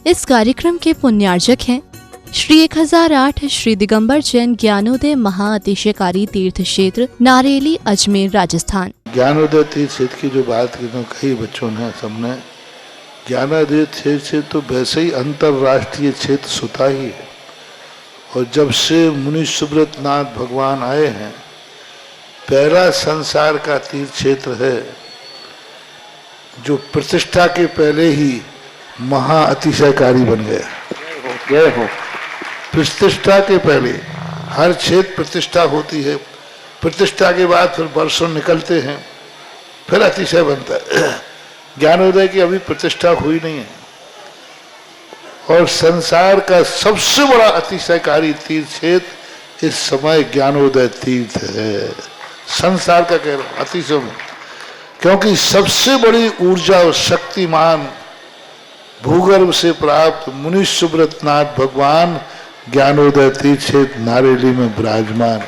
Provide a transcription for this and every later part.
इस कार्यक्रम के पुण्यार्जक हैं श्री 1008 श्री दिगंबर जैन ज्ञानोदय महाअतिशयकारी तीर्थ क्षेत्र नारेली अजमेर राजस्थान। ज्ञानोदय तीर्थ क्षेत्र की जो बात की तो कई बच्चों ने सबने ज्ञानोदय तीर्थ क्षेत्र तो वैसे ही अंतर्राष्ट्रीय क्षेत्र सुता ही है। और जब से मुनि सुब्रत नाथ भगवान आए हैं, पहला संसार का तीर्थ क्षेत्र है जो प्रतिष्ठा के पहले ही महाअतिशयकारी बन गया। जय हो। प्रतिष्ठा के पहले हर क्षेत्र प्रतिष्ठा होती है, प्रतिष्ठा के बाद फिर वर्षों निकलते हैं, फिर अतिशय बनता है। ज्ञानोदय की अभी प्रतिष्ठा हुई नहीं है। और संसार का सबसे बड़ा अतिशयकारी तीर्थ क्षेत्र इस समय ज्ञानोदय तीर्थ है। संसार का कह रहा हूं अतिशय में, क्योंकि सबसे बड़ी ऊर्जा और शक्तिमान भूगर्भ से प्राप्त मुनि सुब्रत नाथ भगवान ज्ञानोदय तीर्थ क्षेत्र नारेली में विराजमान।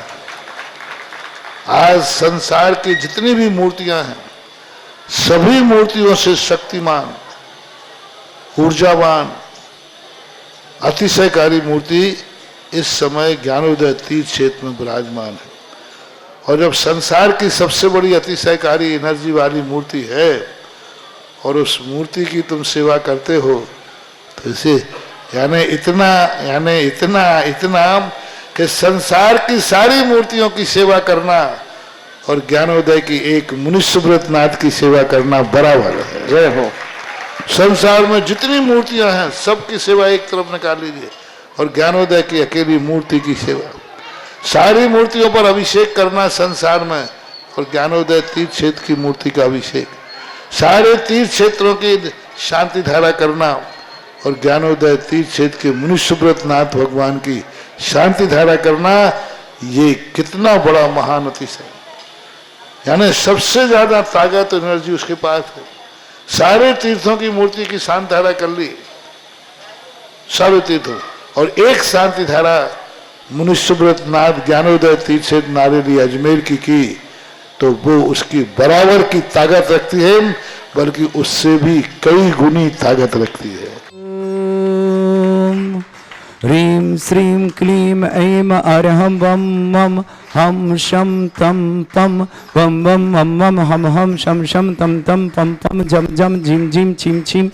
आज संसार की जितनी भी मूर्तियां हैं, सभी मूर्तियों से शक्तिमान, ऊर्जावान, अतिशयकारी मूर्ति इस समय ज्ञानोदय तीर्थ क्षेत्र में विराजमान है। और जब संसार की सबसे बड़ी अतिशयकारी एनर्जी वाली मूर्ति है और उस मूर्ति की तुम सेवा करते हो, तो इसे यानी इतना कि संसार की सारी मूर्तियों की सेवा करना और ज्ञानोदय की एक मुनि सुब्रत नाथ की सेवा करना बराबर है। जय हो। संसार में जितनी मूर्तियां हैं सबकी सेवा एक तरफ निकाल लीजिए और ज्ञानोदय की अकेली मूर्ति की सेवा। सारी मूर्तियों पर अभिषेक करना संसार में और ज्ञानोदय तीर्थ क्षेत्र की मूर्ति का अभिषेक, सारे तीर्थ क्षेत्रों की शांति धारा करना और ज्ञानोदय तीर्थ क्षेत्र के मुनि सुब्रत नाथ भगवान की शांति धारा करना, ये कितना बड़ा महान अतिशय। यानी सबसे ज्यादा ताकत एनर्जी उसके पास है। सारे तीर्थों की मूर्ति की शांति धारा कर ली, सारे तीर्थों, और एक शांति धारा मुनि सुब्रत नाथ ज्ञानोदय तीर्थ क्षेत्र नारेली अजमेर की तो वो उसकी बराबर की ताकत रखती है, बल्कि उससे भी कई गुनी ताकत रखती है। ह्रीं श्रीं क्लीं ऐं अरहं वं मं हम शं तं पं वं वं मं मं हम हम शं शं तं तं पं पं जं जं झीं झीं छीं छीं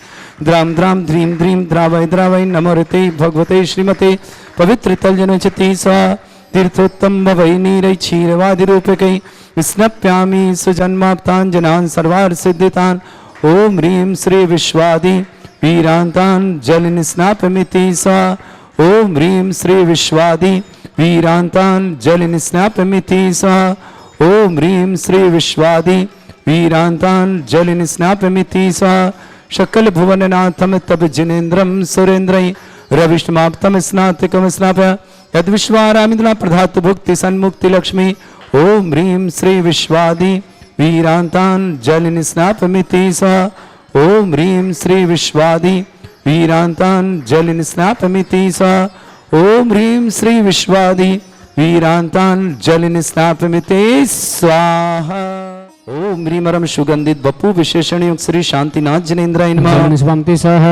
द्रां द्रां ध्रीं ध्रीं द्रावय द्रावय नमोरते भगवते श्रीमते पवित्र तलजनोचिति सा तीर्थोत्तम भवै नीरै क्षीरवादिरूपकै स्नप्यामि सुजन्माप्ताञ्जनान् सर्वार्थ सिद्धितान्। ओम ह्रीं श्री विश्वादि वीरान्तान् जलनिस्नापमिति सा। ओम ह्रीं श्री विश्वादि वीरान्तान् जलनिस्नापमिति सा। ओम ह्रीं श्री विश्वादि वीरान्तान् जलनिस्नापमिति सा। सकल भुवननाथं तब जिनेन्द्रं सुरेन्द्रै रविष्टमाप्तं स्नातिकं स्नापय यद्विश्वारामिन्द्रा प्रधातु भुक्ति सन्मुक्ति लक्ष्मी। ओम ह्रीं श्री विश्वादि वीरान्तान् जलनिस्नापमिति सा। ओम ह्रीं श्री विश्वादि वीरान्तान् जलनिस्नापमिति सा। ओम ह्रीं श्री विश्वादि वीरान्तान् जलनिस्नापमिति स्वाहा। ओम ह्रीमरम सुगंधित बपू विशेषण युक्त श्री शांतिनाथ जनेन्द्राय नमः। जलनिस्वामति सह।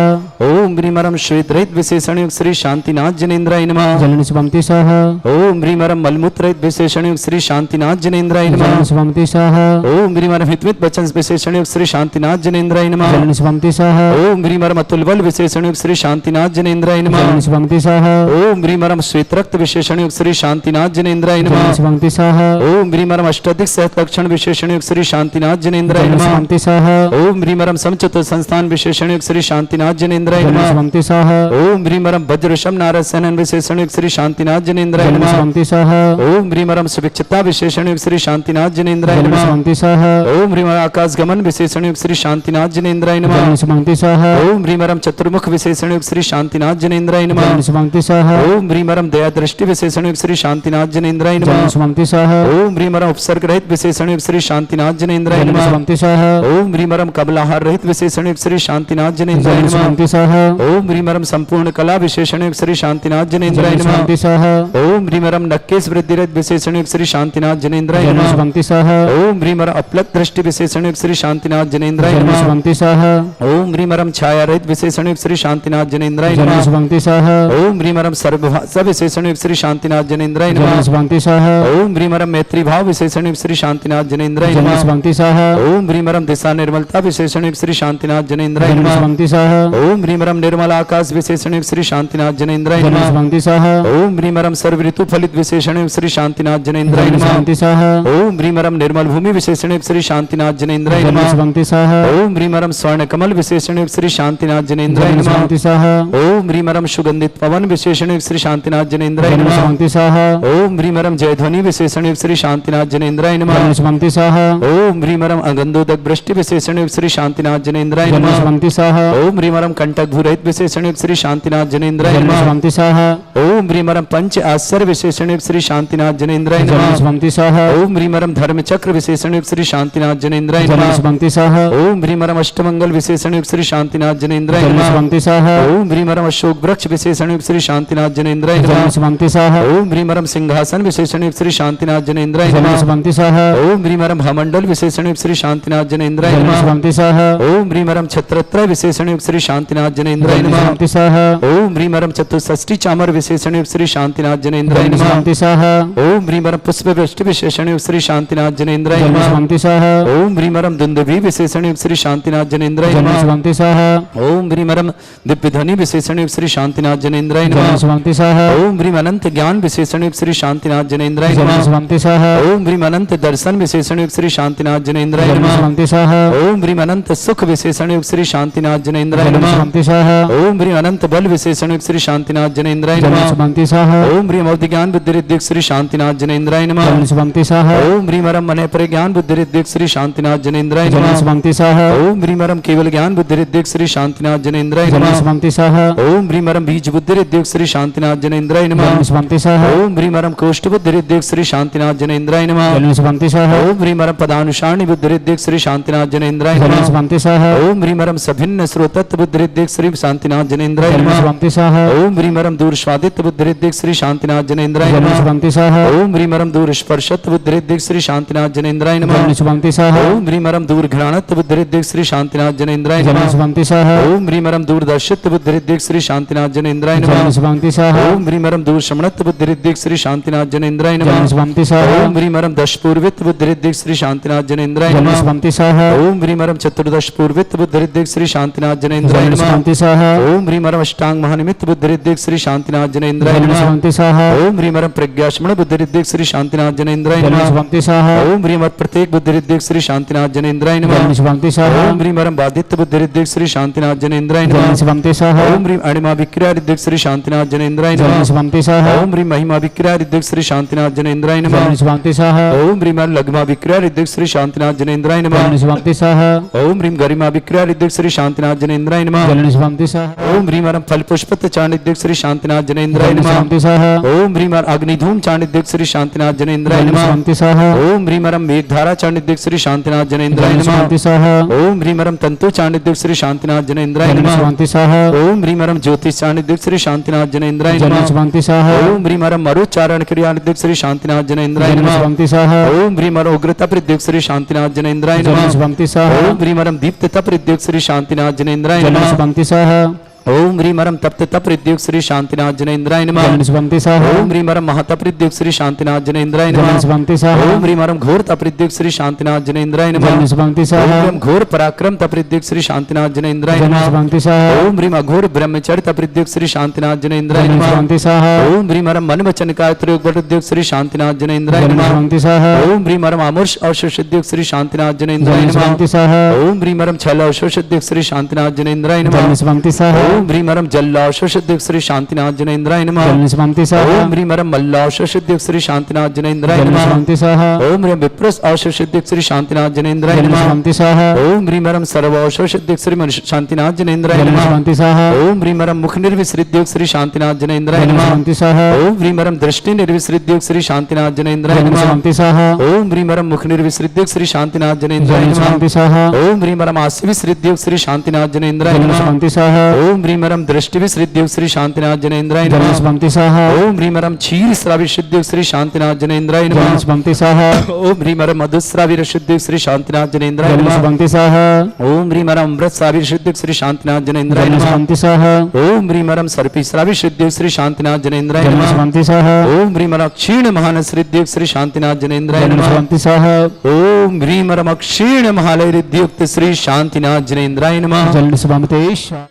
ओम ह्रीमरम श्वेत रहित विशेषण युक्त श्री शांतिनाथ जनेन्द्राय नमः। जलनिस्वामति सह। ओम ह्रीमरम मलमूत्र रहित विशेषण युक्त श्री शांतिनाथ जनेन्द्राय नमः। जलनिस्वामति सह। ओम ह्रीमरम हितमित वचन विशेषण युक्त श्री शांतिनाथ जनेन्द्राय नमः। जलनिस्वामति सह। ओम ह्रीमरम अतुल बल विशेषण युक्त श्री शांतिनाथ जनेन्द्राय नमः। जलनिस्वामति सह। ओम ह्रीमरम श्वेत रक्त विशेषण युक्त श्री शांतिनाथ जनेन्द्राय नमः। जलनिस्वामति सह। ओम ह्रीमरम अष्टाधिक सहत लक्षण विशेषण युक्त श्री शांतिनाथ जनेन्द्राय नमः। जलनिस्वामति सह। ओम ह्रीमरम समचतुर संस्थान विशेषण युक्त श्री शांतिनाथ जनेन्द्राय नमः। जलनिस्वामति सह। ओम ह्रीमरम वज्रशम नारद सेनन विशेषण युक्त श्री शांतिनाथ जनेन्द्राय नमः। जलनिस्वामति सह। ओम ह्रीमरम सुभिक्षता विशेषण युक्त श्री शांतिनाथ जनेन्द्राय नमः। जलनिस्वामति सह। ओम ह्रीमरम आकाश गमन विशेषण युक्त श्री शांतिनाथ जनेन्द्राय नमः। जलनिस्वामति सह। ओम ह्रीमरम चतुर्मुख विशेषण युक्त श्री शांतिनाथ जनेन्द्राय नमः। जलनिस्वामति सह। ओम ह्रीमरम दया दृष्टि विशेषण युक्त श्री शांतिनाथ जनेन्द्राय नमः। जलनिस्वामति सह। ओम ह्रीमरम उपसर्ग रहित विशेषण युक्त श्री शांतिनाथ जनेन्द्राय नमः। जलनिस्वामति सह। ओम ह्रीमरम कबलाहार रहित विशेषण युक्त श्री शांतिनाथ जनेन्द्राय नमः। जलनिस्वामति सह। ओम ह्रीमरम संपूर्ण कला विशेषण युक्त श्री शांतिनाथ जनेन्द्राय जलन नमः। स्वांति स्वाहा ओम ह्रीमरम नक्केश वृद्धिरत विशेषण युक्त श्री शांतिनाथ जनेन्द्राय जलन नमः। स्वांति स्वाहा ओम ह्रीमर अपलक दृष्टि विशेषण युक्त श्री शांतिनाथ जनेन्द्राय जलन नमः। स्वांति स्वाहा ओम ह्रीमरम छाया रहित विशेषण युक्त श्री शांतिनाथ जनेन्द्राय जलन नमः। स्वांति स्वाहा ओम ह्रीमरम सर्वभाषा विशेषण युक्त श्री शांतिनाथ जनेन्द्राय जलन नमः। स्वांति स्वाहा ओम ह्रीमरम मैत्री भाव विशेषण युक्त श्री शांतिनाथ जनेन्द्राय जलन नमः। स्वांति स्वाहा ओम ह्रीमरम दिशा निर्मलता विशेषण युक्त श्री शांतिनाथ जनेन्द्राय जलन नमः। स्वांति स्वाहा ओम ह्रीमरम निर्मल आकाश विशेषण युक्त श्री शांतिनाथ जनेन्द्राय जलन नमः। स्वांति स्वाहा ओम ह्रीमरम सर्व ऋतु फलित विशेषण युक्त श्री शांतिनाथ जनेन्द्राय जलन नमः। स्वांति स्वाहा ओम ह्रीमरम निर्मल भूमि विशेषण युक्त श्री शांतिनाथ जनेन्द्राय जलन नमः। स्वांति स्वाहा ओम ह्रीमरम स्वर्ण कमल विशेषण युक्त श्री शांतिनाथ जनेन्द्राय जलन नमः। स्वांति स्वाहा ओम ह्रीमरम सुगंधित पवन विशेषण युक्त श्री शांतिनाथ जनेन्द्राय जलन नमः। स्वांति स्वाहा ओम ह्रीमरम जयध्वनि विशेषण युक्त श्री शांतिनाथ जनेन्द्राय जलन नमः। स्वांति स्वाहा ओम ह्रीमरम अगंधोदक वृष्टि विशेषण युक्त श्री शांतिनाथ जनेन्द्राय जलन नमः। स्वांति स्वाहा ओम ह्रीमरम कंटक भूरहित विशेषण युक्त श्री शांतिनाथ जनेन्द्राय जलन नमः। स्वांति स्वाहा ओम ह्रीमरम पंच आश्चर्य विशेषण युक्त श्री शांतिनाथ जनेन्द्राय जलन नमः। स्वांति स्वाहा ओम ह्रीमरम धर्म चक्र विशेषण युक्त श्री शांतिनाथ जनेन्द्राय जलन नमः। स्वांति स्वाहा ओम ह्रीमरम अष्टमंगल विशेषण युक्त श्री शांतिनाथ जनेन्द्राय जलन नमः। स्वांति स्वाहा ओम ह्रीमरम अशोक वृक्ष विशेषण युक्त श्री शांतिनाथ जनेन्द्राय जलन नमः। स्वांति स्वाहा ओम ह्रीमरम सिंहासन विशेषण युक्त श्री शांतिनाथ जनेन्द्राय जलन नमः। स्वांति स्वाहा ओम ह्रीमरम भमंडल विशेषण युक्त श्री शांतिनाथ जनेन्द्राय जलन नमः। स्वांति स्वाहा ओम ह्रीमरम छत्रत्रय विशेषण युक्त श्री शांतिनाथ जनेन्द्राय जलन नमः। स्वांति स्वाहा ओम ह्रीमरम चतुष्षष्टि चामर विशेषण युक्त श्री शांतिनाथ जनेन्द्राय जलन नमः। स्वांति स्वाहा ओम ह्रीमरम पुष्प वृष्टि विशेषण युक्त श्री शांतिनाथ जनेन्द्राय जलन नमः। स्वांति स्वाहा ओम ह्रीमरम दुंदुभि विशेषण युक्त श्री शांतिनाथ जनेन्द्राय जलन नमः। स्वांति स्वाहा ओम ह्रीमरम दिव्यध्वनि विशेषण युक्त श्री शांतिनाथ जनेन्द्राय जलन नमः। स्वांति स्वाहा ओम ह्रीम अनंत ज्ञान विशेषण युक्त श्री शांतिनाथ जनेन्द्राय जलन नमः। स्वांति स्वाहा ओम ह्रीम अनंत दर्शन विशेषण युक्त श्री शांतिनाथ जनेन्द्राय जलन नमः। स्वांति स्वाहा ओम ह्रीम अनंत सुख विशेषण युक्त श्री शांतिनाथ जनेन्द्राय जलन नमः। स्वांति स्वाहा ओम ह्रीम अनंत बल विशेषण युक्त श्री शांतिनाथ जनेन्द्राय जलन नमः। स्वांति स्वाहा ओम ह्रीम अवधि ज्ञान बुद्धि रिद्धिक श्री शांतिनाथ जनेन्द्राय नमः। जलन स्वांति स्वाहा ओम ह्रीम अरम मन परिज्ञान बुद्धि रिद्धिक श्री शांतिनाथ जनेन्द्राय जलन नमः। स्वांति स्वाहा ओम ह्रीम अरम केवल ज्ञान बुद्धि रिद्धिक श्री शांतिनाथ जनेन्द्राय जलन नमः। स्वांति स्वाहा ओम ह्रीम अरम बीज बुद्धि रिद्धिक श्री शांतिनाथ जनेन्द्राय नमः। जलन स्वांति स्वाहा ओम ह्रीम अरम कोष्ठ बुद्धि रिद्धिक श्री शांतिनाथ जनेन्द्राय नमः। जलन स्वांति स्वाहा ओम ह्रीम अरम पदानुसारणी बुद्धि रिद्धिक श्री शांतिनाथ जनेन्द्राय जलन नमः। स्वांति स्वाहा ओम ह्रीम अरम सभिन्न श्रोतत्व बुद्धि रिद्धिक श्री शांतिनाथ जनेन्द्राय जलन नमः। स्वांति स्वाहा ओम ह्रीम अरम दूर स्वादित्व बुद्धि रिद्धिक श्री शांतिनाथ जनेन्द्राय जलन नमः। स्वांति स्वाहा ओम ह्रीम अरम दूर स्पर्शत्व बुद्धि रिद्धिक श्री शांतिनाथ जनेन्द्राय जलन नमः। स्वांति स्वाहा ओम ह्रीम अरम दूर घ्राणत्व बुद्धि रिद्धिक श्री शांतिनाथ जनेन्द्राय जलन नमः। स्वांति स्वाहा ओम ह्रीम अरम दूरदर्शित्व बुद्धि रिद्धिक श्री शांतिनाथ जनेन्द्राय जलन नमः। स्वांति स्वाहा ओम ह्रीम अरम दूर शमणत्व बुद्धि रिद्धिक श्री शांतिनाथ जनेन्द्राय जलन नमः। स्वांति स्वाहा ओम ह्रीम अरम दश पूर्वित बुद्धि रिद्धिक श्री शांतिनाथ जनेन्द्राय जलन नमः। स्वांति स्वाहा ओम ह्रीम अरम चतुर्दश पूर्वित बुद्धि रिद्धिक श्री शांतिनाथ जनेन्द्राय जलन नमः। स्वांति स्वाहा ओम ह्रीम अरम अष्टांग महानिमित्त बुद्धि रिद्धिक श्री शांतिनाथ जनेन्द्राय जलन नमः। स्वांति स्वाहा ओम ह्रीम अरम प्रज्ञाश्मण बुद्धि रिद्धिक श्री शांतिनाथ जनेन्द्राय जलन नमः। स्वांति स्वाहा ओम ह्रीम अरम प्रत्येक बुद्धि रिद्धिक श्री शांतिनाथ जनेन्द्राय जलन नमः। स्वांति स्वाहा ओम ह्रीम अरम बाधित्य बुद्धि रिद्धिक श्री शांतिनाथ जनेन्द्राय जलन नमः। स्वांति स्वाहा ओम ह्रीम अणिमा विक्रिया रिद्धिक श्री शांतिनाथ जनेन्द्राय जलन नमः। स्वांति स्वाहा ओम ह्रीम महिमा विक्रिया रिद्धिक श्री शांतिनाथ जनेन्द्राय जलन नमः। स्वांति स्वाहा ओम ह्रीम लघ्मा विक्रिया रिद्धिक श्री शांतिनाथ जनेन्द्राय जलन नमः। स्वांति स्वाहा ओम ह्रीम गरिमा विक्रिया रिद्धिक श्री शांतिनाथ जनेन्द्राय नमः। जलन स्वांति स्वाहा ओम ह्रीम अरम फल पुष्पत चाणिद्यक श्री शांतिनाथ जनेन्द्राय जलन नमः। स्वांति स्वाहा ओम ह्रीम अरम अग्निधूम चाणिद्यक श्री शांतिनाथ जनेन्द्राय जलन नमः। स्वांति स्वाहा ओम ह्रीम अरम मेघधारा चाणिद्यक श्री शांतिनाथ जनेन्द्राय जलन नमः। स्वांति स्वाहा ओम ह्रीम अरम तंतु चाणिद्यक श्री शांतिनाथ जनेन्द्राय जलन नमः। स्वांति स्वाहा ओम ह्रीम अरम ज्योतिष चाणिद्यक श्री शांतिनाथ जनेन्द्राय जलन नमः। स्वांति स्वाहा ओम ह्रीम अरम मरुचारण क्रियानिद्यक श्री शांतिनाथ जनेन्द्राय जलन नमः। स्वांति स्वाहा ओम ह्रीम अरम उग्रता प्रद्युक श्री शांतिनाथ जनेन्द्राय जलन नमः। स्वांति स्वाहा ओम ह्रीम अरम दीप्तता प्रद्युक श्री शांतिनाथ जनेन्द्राय जलन नमः। स्वांति स्वाहा ओम ह्रीम अरम तप्त प्रद्युक श्री शांतिनाथ जनेन्द्राय नमः। जलन स्वांति स्वाहा ओम ह्रीम अरम महता प्रद्युक श्री शांतिनाथ जनेन्द्राय जलन नमः। स्वांति स्वाहा ओम ह्रीम अरम घोर तप्रद्युक श्री शांतिनाथ जनेन्द्राय नमः। जलन स्वांति स्वाहा ओम घोर पराक्रम तप्रद्युक श्री शांतिनाथ जनेन्द्राय जलन नमः। स्वांति स्वाहा ओम ह्रीम अघोर ब्रह्मचर्य तप्रद्युक श्री शांतिनाथ जनेन्द्राय जलन नमः। स्वांति स्वाहा ओम ह्रीम अरम मन वचन काय प्रयोग प्रद्युक श्री शांतिनाथ जनेन्द्राय जलन नमः। स्वांति स्वाहा ओम ह्रीम अरम अमर्ष अवशोषद्युक श्री शांतिनाथ जनेन्द्राय जलन नमः। स्वांति स्वाहा ओम ह्रीम अरम छल अवशोषद्युक श्री शांतिनाथ जनेन्द्राय जलन नमः। स्वांति स्वाहा ओम ह्रीम अरम जल अवशोषद्युक श्री शांतिनाथ जनेन्द्राय नमः। जलन स्वांति स्वाहा ओम ह्रीम अरम मल्ल अवशोषद्युक श्री शांतिनाथ जनेन्द्राय जलन नमः। स्वांति स्वाहा ओम ह्रीम विप्रस अवशोषद्युक श्री शांतिनाथ जनेन्द्राय जलन नमः। स्वांति स्वाहा ओम ह्रीम अरम सर्व अवशोषद्युक श्री शांतिनाथ जनेन्द्राय जलन नमः। स्वांति स्वाहा ओम ह्रीम अरम मुख निर्विसृद्युक श्री शांतिनाथ जनेन्द्राय जलन नमः। स्वांति स्वाहा ओम ह्रीम अरम दृष्टि निर्विसृद्युक श्री शांतिनाथ जनेन्द्राय जलन नमः। स्वांति स्वाहा ओम ह्रीम अरम मुख निर्विसृद्युक श्री शांतिनाथ जनेन्द्राय जलन नमः। स्वांति स्वाहा ओम ह्रीम अरम आस्य विसृद्युक श्री शांतिनाथ जनेन्द्राय जलन नमः। स्वांति स्वाहा ओम ह्रीमरम दृष्टि विश्रिद्युग श्री शांतिनाथ जनेन्द्राय जल नमः। पंक्ति स्वाहा ओम ह्रीमरम क्षीर श्रावि सिद्युग श्री शांतिनाथ जनेन्द्राय जल नमः। पंक्ति स्वाहा ओम ह्रीमरम मधुस्रावि सिद्युग श्री शांतिनाथ जनेन्द्राय जल नमः। पंक्ति स्वाहा ओम ह्रीमरम अमृत श्रावि सिद्युग श्री शांतिनाथ जनेन्द्राय जल नमः। पंक्ति स्वाहा ओम ह्रीमरम सर्पी श्रावि सिद्युग श्री शांतिनाथ जनेन्द्राय जल नमः। पंक्ति स्वाहा ओम ह्रीमरम क्षीण महान सिद्युग श्री शांतिनाथ जनेन्द्राय जल नमः। पंक्ति स्वाहा ओम ह्रीमरम क्षीण महालय रिद्युक्त श्री शांतिनाथ जनेन्द्राय नमः। जल पंक्ति स्वाहा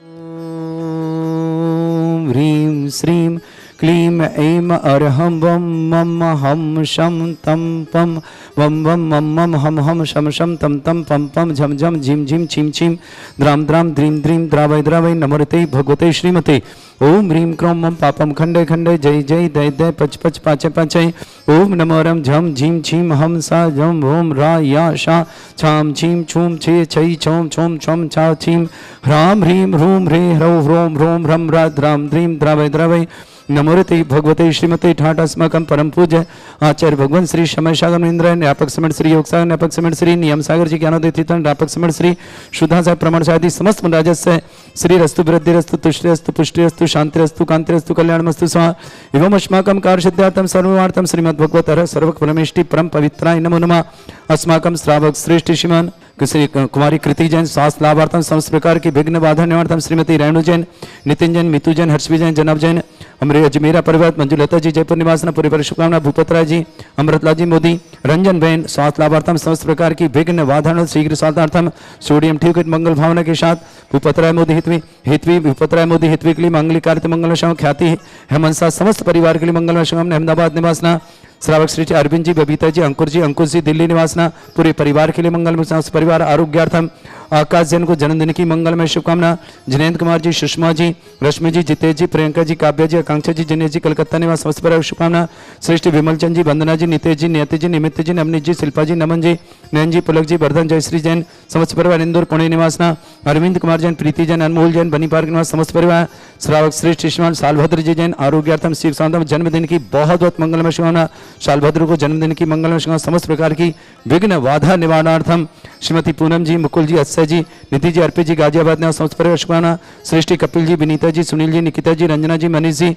ओम ह्रीं श्रीं क्लीं ऐं अरहं वं मम हम शं तं पं वं वं मम मम हम हम शम शम तं तं पं पं झम झम झिं झिं छिं छिं द्रां द्रां द्रीं द्रीं द्रावय द्रावय नमोते भगवते श्रीमते। ओम ह्रीं क्रों मम पापम खंडे खंडे जय जय दय दय पच पच पाचे पाचे। ओम नमो रम झम झीं छीं हम सा झम ओम रा या शा छाम छीं छूम छे छै छौम छौम छम छा छीं ह्रां ह्रीं ह्रूं ह्रे ह्रौं ह्रों ह्रों ह्रं रा द्रां द्रीं द्रावय द्रावय नमोते भगवते श्रीमते ठाट अस्माकं परम पूज्य आचार्य भगवान श्री शमय सागर इंद्र न्यापक समण श्री योग सागर न्यापक समण श्री नियम सागर जी ज्ञानोदय तीर्थन न्यापक समण श्री शुद्धा साहेब प्रमाण साधि समस्त राजस्य श्री रस्तु वृद्धि रस्तु तुष्टि रस्तु पुष्टि रस्तु शांति रस्तु कांति रस्तु कल्याणमस्तु स्वाहा एवं अस्माकं कार्यसिद्धार्थं सर्वार्थं श्रीमद्भगवतः सर्वफलमेष्टि परम पवित्राय नमो नमः। अस्माकं श्रावक श्रेष्ठ श्रीमान श्री कुमारी कृति जैन स्वास्थ्य लाभार्थम समस्त प्रकार की विघ्न बाधा निवार्थम श्रीमती रेणु जैन नितिन जैन मितु जैन हर्षवी जैन जनाब जैन हमारे अजमेरा परिवार मंजुलता जी जयपुर निवास पूरी पर शुभकामना भूपत राय जी अमृतलाल जी मोदी रंजन बहन स्वास्थ्य लाभार्थम समस्त प्रकार की विघ्न बाधा शीघ्र स्वार्थार्थम सोडियम ठीक मंगल भावना के साथ भूपत राय मोदी हितवी हितवी भूपत राय मोदी हितवी के लिए मांगलिक कार्य मंगल शव ख्याति हेमंत समस्त परिवार के लिए मंगल शव अहमदाबाद निवासना श्रावक श्री अरविंद जी बबीता जी अंकुर जी दिल्ली निवासना पूरे परिवार के लिए मंगल परिवार आरोग्यार्थम आकाश जैन को जन्मदिन की मंगलमय शुभकामना। जिनेन्द्र कुमार जी सुषमा जी रश्मि जी जितेश जी प्रियंका जी काव्या जी आकांक्षा जी जिनेश जी कलकत्ता निवास समस्त परिवार शुभकामना। श्रेष्ठ विमल चंद जी वंदना जी नितेश जी नियति जी निमित्त जी नवनीत जी शिल्पा जी नमन जी नयन जी पुलक जी वर्धन जयश्री जैन समस्त परिवार इंदौर पुणे निवासना अरविंद कुमार जैन प्रीति जैन अनमोल जैन बनी पार्क निवास समस्त परिवार श्रावक श्रेष्ठ श्रीमान सालभद्र जी जैन आरोग्यार्थम शिव साधम जन्मदिन की बहुत बहुत मंगलमय शुभकामना। सालभद्र को जन्मदिन की मंगलमय शुभकामना। समस्त प्रकार की विघ्न बाधा निवारणार्थम श्रीमती पूनम जी मुकुल जी अक्षय जी निधि जी अर्पित जी गाजियाबाद ने समस्त परिवार शुभकामना। श्रेष्ठी कपिल जी विनीता जी सुनील जी निकिता जी रंजना जी मनीष जी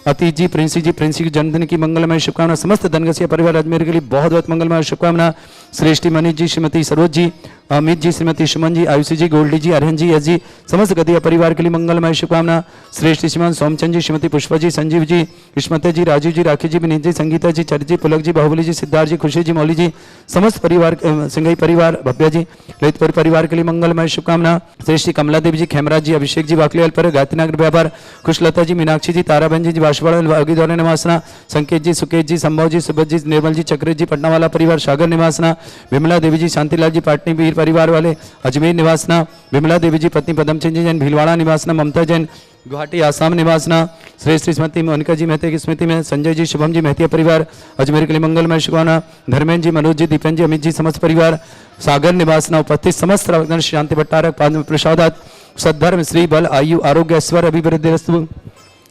अतीत जी प्रिंसी की जन्मदिन की मंगलमय शुभकामना। समस्त धनगसिया परिवार अजमेर के लिए बहुत बहुत मंगलमय शुभकामना। श्रेष्ठी मनीष जी श्रीमती सरोज जी अमित जी श्रीमती सुमन जी आयुषी जी गोल्डी जी अरहन जी एस जी समस्त गदिया परिवार के लिए मंगलमय शुभकामना। श्रेष्ठ श्रीमान सोमचंद जी श्रीमती पुष्पा जी संजीव जी किस्मते जी राजीव जी राखी जी विनीत जी संगीता जी चरित जी पुलक जी बाहुबली जी सिद्धार्थ जी खुशी जी मौली जी समस्त परिवार सिंघई परिवार भव्या जी ललितपुर परिवार के लिए मंगलमय शुभकामना। श्रेष्ठी कमला देवी जी खेमराज जी अभिषेक जी वाकलियाल पर गायत्रीनगर व्यापार खुशलता जी मीनाक्षी जी ताराबेन जी वाशवाड़ा द्वारा निवासना संकेत जी सुकेत जी संभव जी सुबत जी निर्मल जी चक्रेत जी पटना वाला परिवार सागर निवासना। विमला देवी जी शांतिलाल जी पाटनी वीर परिवार वाले अजमेर निवासना। विमला देवी जी पत्नी पदमचंद जी जैन भीलवाड़ा निवासना। ममता जैन गुवाहाटी आसाम निवासना। श्रेष्ठ स्मृति मोनिका जी मेहते की स्मृति में संजय जी शुभम जी मेहतिया परिवार अजमेर के लिए मंगलमय शुभकामना। धर्मेंद्र जी मनोज जी दीपेन जी अमित जी समस्त परिवार सागर निवासना। उपस्थित समस्त शांति भट्टारक पाद प्रसादात सद्धर्म श्री बल आयु आरोग्य ऐश्वर्य अभिवृद्धि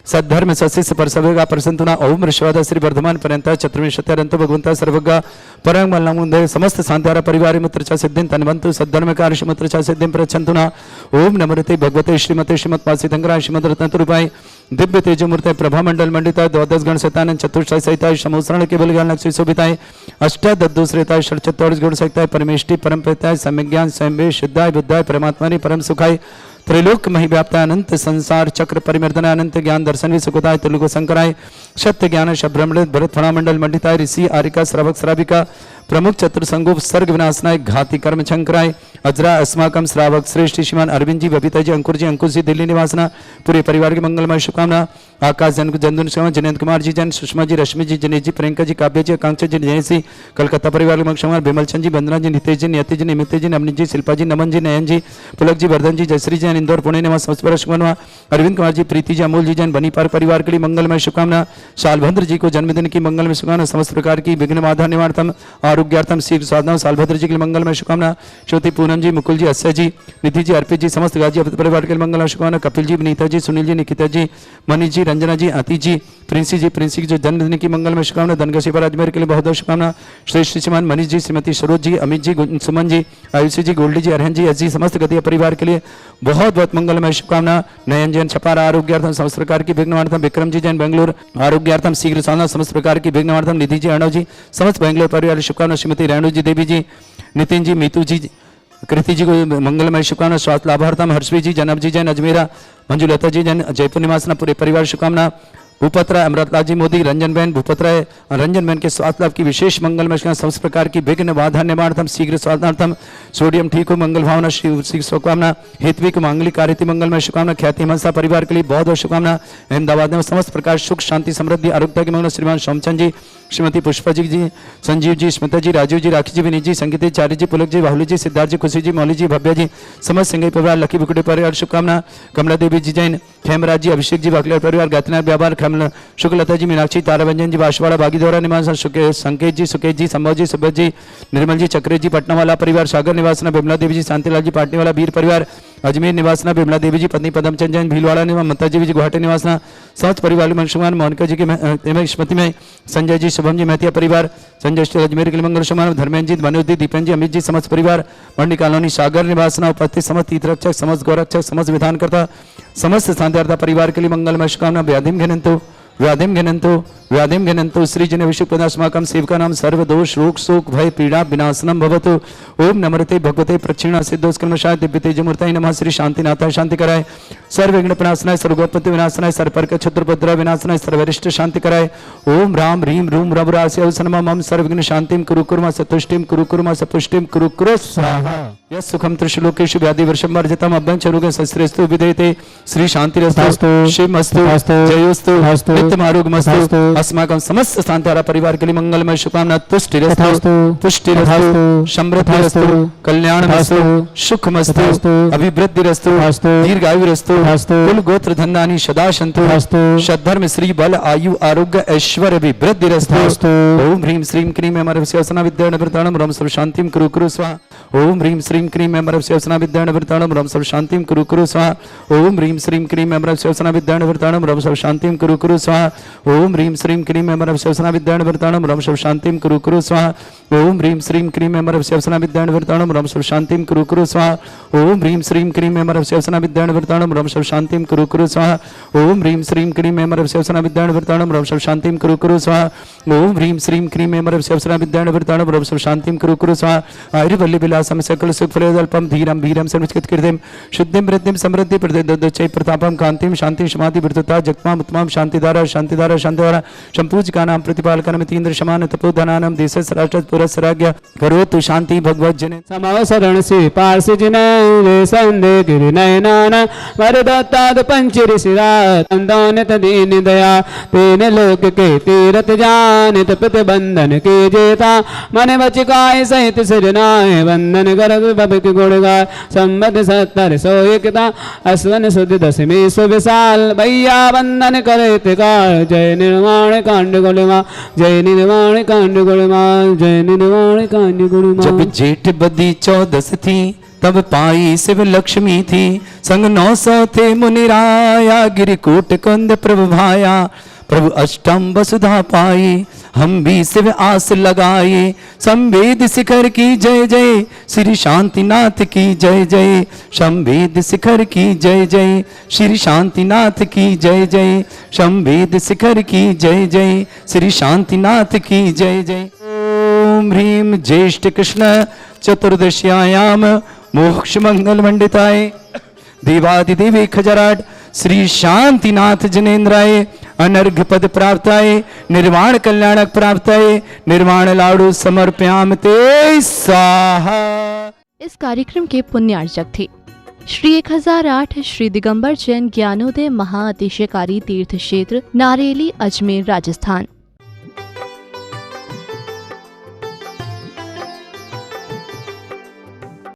सद्धर्म सस्यस्य परसवेगा प्रसंतुना ओम ऋषवाद श्री वर्धमान पर्यंत चतुर्विंशत्यरंत भगवंता सर्वगा परम मल्लमुंदे समस्त शांतारा परिवार मुत्रचा सिद्धिं तन्वंतु सद्धर्म कार्य मुत्रचा सिद्धिं प्रचंतुना ओम नमोते भगवते श्रीमते श्रीमत्पासितंगराय श्रीमद रत्नतुरूपाय दिव्य तेजमूर्ते प्रभा मंडल मंडिताय द्वादश गण शतानन चतुष्टय सहिताय समोसरण केवल ज्ञान लक्ष्य शोभिताय अष्टादशरेताय षट्चत्वारिश गुण सहिताय परमेष्टि परम प्रेताय सम्यज्ञान स्वयं सिद्धाय बुद्धाय परमात्मा परम सुखाय त्रैलोक मही व्याप्ताय अनंत संसार चक्र परिमर्दनाय अनंत ज्ञान दर्शन विसुखताय त्रिलोक शंकराय सत्य ज्ञान शब्रह्मण्ड भरत फणा मंडल मंडिताय ऋषि आरिका श्रावक श्राविका प्रमुख चतुर्संगोप सर्ग विनाशनाय घाति कर्म शंकराय अजरा अस्माकम श्रावक श्रेष्ठ श्रीमान अरविंद जी बबीता जी अंकुर जी दिल्ली निवासना। पूरे परिवार की मंगलमय शुभकामना। आकाश जन जंदुन जिनेन्द्र कुमार जी जैन सुषमा जी रश्मि जी जनेश जी प्रियंका जी काव्या जी आकांक्षा जी जय जी कलकत्ता परिवार के मंगल विमल चंद जी वंदना जी नितेश जी नियति जी निमित्त जी नवनीत जी शिल्पा जी नमन जी नयन जी पुलक जी वर्धन जी जयश्री जैन इंदौर पुणे निवास समस्त शुभकामना। अरविंद कुमार जी प्रीति जी अमोल जी जैन बनी पार्क परिवार के लिए मंगलमय शुभकामना। सालभद्र जी को जन्मदिन की मंगलमय शुभकामना। समस्त प्रकार की विघ्न बाधा निवार्थम आरोग्यार्थम शीघ्र साधना सालभद्र जी के लिए मंगलमय शुभकामना। श्रोति पूनम जी मुकुल जी अक्षय जी निधि जी अर्पित जी समस्त गाजी परिवार के लिए मंगलमय शुभकामना। कपिल जी विनीता जी सुनील जी निकिता जी मनीष जी रंजना जी, अति जी, प्रिंसी की जो जन्मदिन की मंगलमय शुभकामना, धनगसी पर अजमेर के लिए बहुत बहुत शुभकामना। श्रेष्ठ श्रीमान मनीष जी, श्रीमती सरोज जी, अमित जी, सुमन जी, आयुषी जी, गोल्डी जी, अरहन जी, एस जी, समस्त गतिया परिवार के लिए बहुत बहुत मंगलमय शुभकामना। नयन जैन छपारा आरोग्यार्थम समस्त प्रकार की विघ्नवार्थम, विक्रम जी जैन बेंगलोर आरोग्यार्थम शीघ्र साधना समस्त प्रकार की विघ्नवार्थम, निधि जी अर्णव जी समस्त बेंगलोर परिवार शुभकामना। श्रीमती रेणु जी, देवी जी, नितिन जी, मीतू जी, कृति जी को मंगलमय शुभकामना। स्वास्थ्य लाभार्थम हर्षवी जी, जनब जी जैन अजमेरा, मंजुलता जी जैन जयपुर निवासना पूरे परिवार शुभकामना। भूपत राय, अमृतलाल जी मोदी, रंजन बहन, भूपत राय, रंजन बहन के स्वास्थ्य लाभ की विशेष मंगलमय समस्त प्रकार की विघ्न बाधा निवारणार्थम शीघ्र स्वास्थ्यार्थम, सोडियम ठीक हो मंगल भावना श्री शुभकामना। हेतविक मांगलिक कार्यति मंगलमय शुभकामना। ख्याति मनसा परिवार के लिए बहुत बहुत शुभकामना। अहमदाबाद में समस्त प्रकार सुख शांति समृद्धि आरोग्य की मंगल। श्रीमान सोमचंद जी, श्रीमती पुष्पा जी, संजीव जी, स्मिता जी, राजीव जी, राखी जी, विनीत जी, संगीत जी, चार्य जी, पुलक जी, बाहुली जी, सिद्धार्थ जी, खुशी जी, मौली जी, भव्या जी, समस्त सिंह परिवार, लकी बुकुटे परिवार शुभकामना। कमला देवी जी जैन, खेमराज जी, अभिषेक जी, बाकलिया परिवार, गायत्रीनाथ व्यापार, शुक्लता जी, मीनाक्षी, ताराबंजन जी, बांसवाड़ा बागीदौरा निवास, संकेत जी, सुकेत जी, संभव जी, सुब्रत जी, निर्मल जी, चक्रे जी, पटना वाला परिवार, सागर निवासना, बिमला देवी जी, शांतिलाल जी, पाटनी वाला वीर परिवार, अजमेर निवासना, बिमला देवी जी, पत्नी पदमचंद जैन, भीलवाड़ा निवास, ममता जी, गुवाहाटी निवासना, समस्त परिवार मनशुमान, मोनिका जी के स्मृति में, संजय जी, शुभम जी, महतिया परिवार, संजय श्री अजमेर के लिए मंगल शुभकामना। धर्मेंद्र जी, मनोज जी, दीपेन जी, अमित जी, समस्त परिवार, मंडी कॉलोनी सागर निवासना, उपस्थित समस्त तीर्थरक्षक, समस्त गौरक्षक, समस्त विधानकर्ता, समस्त शांतिदाता परिवार के लिए मंगलमय शुभकामना। व्याधिम घनंतो श्रीजन विशुप्रदास्माकं सेवका नाम सर्वदोष रोग शोक भय पीड़ा विनाशनम भवतु। ओम नमरते भगवते प्रक्षिणा सिद्धोस्कर्मशाय दिव्य तेजमूर्ताय नमः। श्री शांतिनाथाय शांति कराय, सर्व विघ्न प्रणाशनाय, सर्वगोपति विनाशनाय, सर्वपर्क क्षत्रपद्र विनाशनाय, सर्वरिष्ट शांति कराय। ओम राम ह्रीम रूम रवरास्य औसनमः मम सर्वविघ्न शांतिम कुरु कुर्मा सतुष्टिम कुरु कुर्मा सपुष्टिम कुरु कुरु स्वाहा। यस् सुखम त्रिशलोकेषु व्याधि वर्षम वर्जितम अभ्यंचरोगं शस्त्रेस्तु विधेयते। श्री शांतिरस्तु शिवमस्तु जयोस्तु नित्यमारोग्यमस्तु। अस्माकं समस्त शांतिहारा परिवार के लिए मंगलमय शुभकामना। तुष्टिरस्तु पुष्टिरस्तु समृद्धिरस्तु कल्याणमस्तु सुखमस्तु अभिवृद्धिरस्तु दीर्घायुरस्तु। कुल गोत्र धन्यानि सदा सन्तु। सद्धर्म श्री बल आयु आरोग्य ऐश्वर्य अभिवृद्धिरस्तु। ओम ह्रीं श्रीं क्रीं अमरस्यवसना विद्याणवृताणं रम सर्व शांतिं कुरु कुरु स्वाहा। ओम ह्रीं श्रीं क्रीं अमरस्यवसना विद्याणवृताणं रम सर्व शांतिं कुरु कुरु स्वाहा। ओम ह्रीं श्रीं क्रीं अमरस्यवसना विद्याणवृताणं रम सर्व शांतिं कुरु कुरु स्वाहा। ओम ह्रीं श्रीं क्रीं अमरस्यवसना विद्याणवृताणं रम सर्व शांतिं कुरु कुरु स्वाहा। ओम ह्रीं श्रीं क्रीं अमरस्यवसना विद्याणवृताणं रम सर्व शांतिं कुरु कुरु स्वाहा। ओम ह्रीं श्रीं क्रीं अमरस्यवसना विद्याणवृताणं रम सर्व शांतिं कुरु कुरु स्वाहा। ओम ह्रीं श्रीं क्रीं अमरस्यवसना विद्याणवृताणं रम सर्व शांतिं कुरु कुरु स्वाहा। ओम ह्रीं श्रीं क्रीं अमरस्यवसना विद्याणवृताणं रम सर्व शांतिं कुरु कुरु स्वाहा। आयुर्वल्ली विलासम सकल सुख फलदल्पम धीरम भीरम सर्वकृत कृतिम शुद्धिं वृद्धिं समृद्धि प्रदोच्चै प्रतापं कांतिं शांति समाधि वृद्धता जगत्माम उत्तमाम शांतिधारा शांतिधारा शांतिधारा संपूजकानां प्रतिपालकनमितीन्द्र समान तपोधनानां देशस्य राष्ट्रस्य पुरस्सराज्ञ करोतु शांति भगवत जने समावसरण से पार्श्व जिनय संदे गिरिनयनान वरदत्ताद पंचरि सिरात अंदोनित दीन दया तेन लोक के तीरथ जानित प्रतिबंधन के जेता मन वचिकाय सहित सिरनाय वंदन करत बबिक गुणगाय संबत 70 101 अश्वन सुध दशमी सुविशाल भैया वंदन करत काल। जय निर्वाण कांड गुणमा जय निर्वाण कांड गुणमा जय निर्वाण कांड गुणमा। जब जेठ बदी 14 थी तब पाई शिव लक्ष्मी थी संग 900 थे मुनिराया गिरिकूट कुंद प्रभु भाया प्रभु अष्टम वसुधा पाई हम भी शिव आस लगाए संवेद शिखर की जय जय श्री शांतिनाथ की जय जय संवेद शिखर की जय जय श्री शांतिनाथ की जय जय संवेद शिखर की जय जय श्री शांतिनाथ की जय जय। ओम ह्रीं ज्येष्ठ कृष्ण चतुर्दश्यायाम मोक्ष मंगल मंडिताय देवादिदेवी खजराट श्री शांतिनाथ जनेन्द्राय अनर्घ पद प्राप्ताय निर्वाण कल्याणक प्राप्ताय निर्वाण लाडू समर्पयाम ते स्वाहा। इस कार्यक्रम के पुण्यार्चक थे श्री 1008 श्री दिगंबर जैन ज्ञानोदय महाअतिशयकारी तीर्थ क्षेत्र नारेली अजमेर राजस्थान।